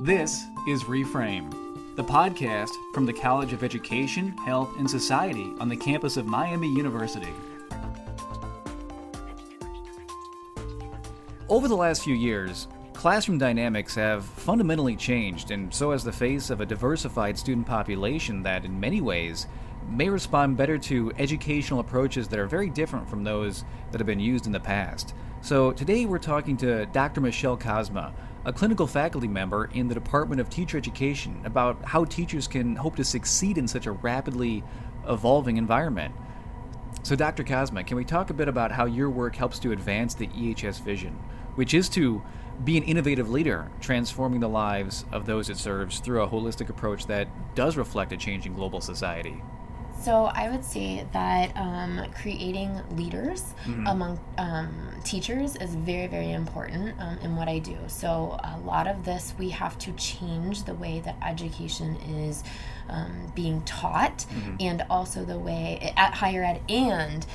This is Reframe, the podcast from the College of Education, Health, and Society on the campus of Miami University. Over the last few years, classroom dynamics have fundamentally changed, and so has the face of a diversified student population that, in many ways, may respond better to educational approaches that are very different from those that have been used in the past. So today we're talking to Dr. Michelle Kozma, a clinical faculty member in the Department of Teacher Education, about how teachers can hope to succeed in such a rapidly evolving environment. So Dr. Kozma, can we talk a bit about how your work helps to advance the EHS vision, which is to be an innovative leader, transforming the lives of those it serves through a holistic approach that does reflect a changing global society? So I would say that creating leaders among teachers is very, very important in what I do. So a lot of this, we have to change the way that education is being taught, and also the way at higher ed and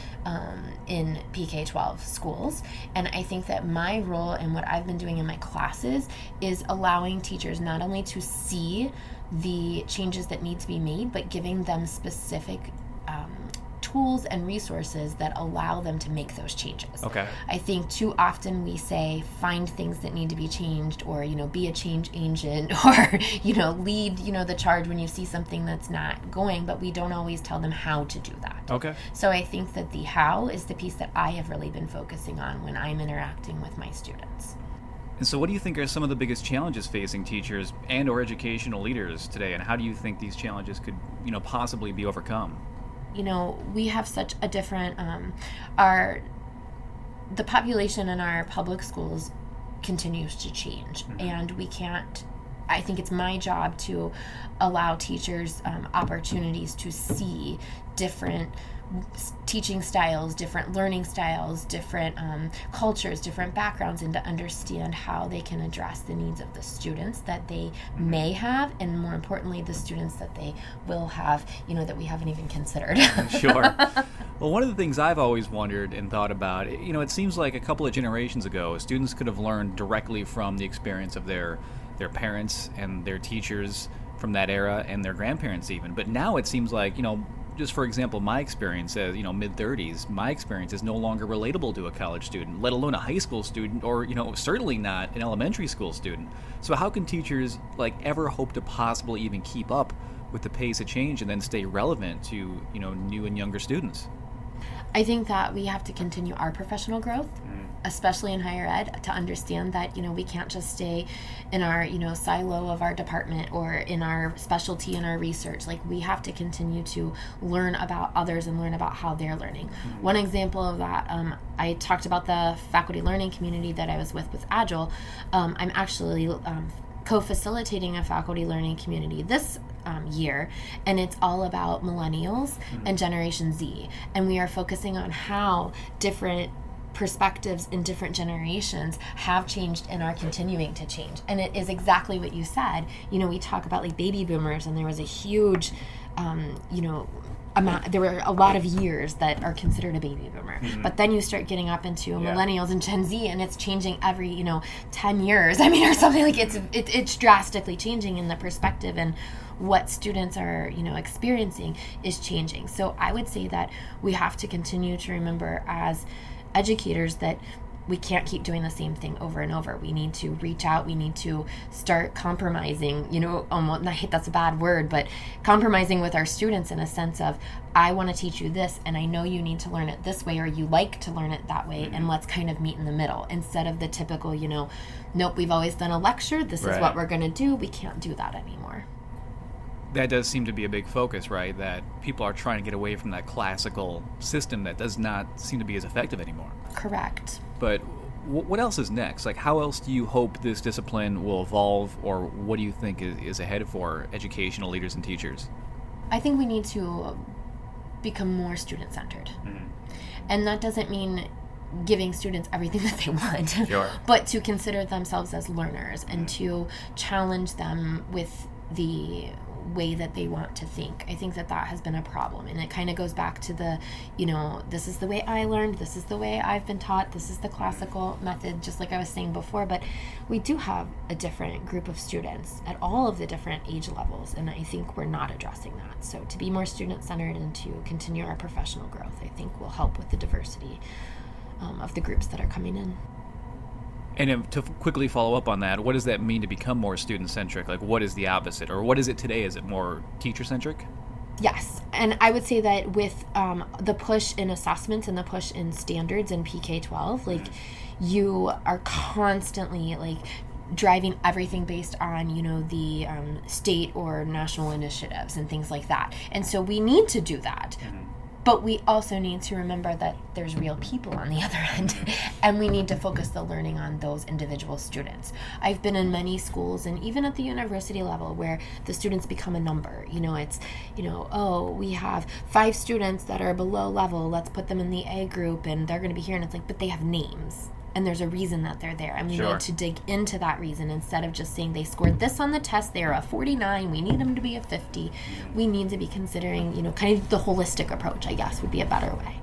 in PK-12 schools. And I think that my role and what I've been doing in my classes is allowing teachers not only to see the changes that need to be made, but giving them specific tools and resources that allow them to make those changes. Okay. I think too often we say find things that need to be changed, or be a change agent, or lead the charge when you see something that's not going, but we don't always tell them how to do that. Okay. So I think that the how is the piece that I have really been focusing on when I'm interacting with my students. And so what do you think are some of the biggest challenges facing teachers and or educational leaders today, and how do you think these challenges could, possibly be overcome? We have such a different, the population in our public schools continues to change, and we can't, I think it's my job to allow teachers opportunities to see different teaching styles, different learning styles, different cultures, different backgrounds, and to understand how they can address the needs of the students that they may have, and more importantly, the students that they will have, that we haven't even considered. Sure. Well, one of the things I've always wondered and thought about, it seems like a couple of generations ago, students could have learned directly from the experience of their parents and their teachers from that era, and their grandparents even. But now it seems like, just for example, my experience as, mid-30s, my experience is no longer relatable to a college student, let alone a high school student, or, certainly not an elementary school student. So how can teachers, ever hope to possibly even keep up with the pace of change and then stay relevant to, new and younger students? I think that we have to continue our professional growth, especially in higher ed, to understand that, we can't just stay in our, silo of our department or in our specialty in our research. We have to continue to learn about others and learn about how they're learning. One example of that, I talked about the faculty learning community that I was with Agile. I'm actually co-facilitating a faculty learning community this year, and it's all about millennials and Generation Z, and we are focusing on how different perspectives in different generations have changed and are continuing to change. And it is exactly what you said. We talk about baby boomers, and there was a huge amount, there were a lot of years that are considered a baby boomer, but then you start getting up into millennials and Gen Z, and it's changing every 10 years, or something. It's drastically changing in the perspective, and what students are experiencing is changing. So I would say that we have to continue to remember as educators that we can't keep doing the same thing over and over. We need to reach out. We need to start compromising, that's a bad word, but compromising with our students in a sense of, I want to teach you this, and I know you need to learn it this way, or you like to learn it that way, and let's kind of meet in the middle, instead of the typical, nope, we've always done a lecture, this is what we're going to do. We can't do that anymore. That does seem to be a big focus, right? That people are trying to get away from that classical system that does not seem to be as effective anymore. Correct. But what else is next? How else do you hope this discipline will evolve, or what do you think is ahead for educational leaders and teachers? I think we need to become more student-centered. And that doesn't mean giving students everything that they want, but to consider themselves as learners and to challenge them with way that they want to think. I think that has been a problem, and it kind of goes back to the, this is the way I learned, this is the way I've been taught, this is the classical method, just like I was saying before. But we do have a different group of students at all of the different age levels, and I think we're not addressing that. So to be more student-centered and to continue our professional growth, I think will help with the diversity of the groups that are coming in. And to quickly follow up on that, what does that mean to become more student-centric? Like, what is the opposite? Or what is it today? Is it more teacher-centric? Yes, and I would say that with the push in assessments and the push in standards in PK-12, like, you are constantly, like, driving everything based on, the state or national initiatives and things like that. And so we need to do that. But we also need to remember that there's real people on the other end, and we need to focus the learning on those individual students. I've been in many schools, and even at the university level, where the students become a number. It's, oh, we have 5 students that are below level, let's put them in the A group, and they're going to be here. And it's like, but they have names. And there's a reason that they're there. And we need to dig into that reason instead of just saying they scored this on the test, they're a 49, we need them to be a 50. We need to be considering, kind of the holistic approach, I guess, would be a better way.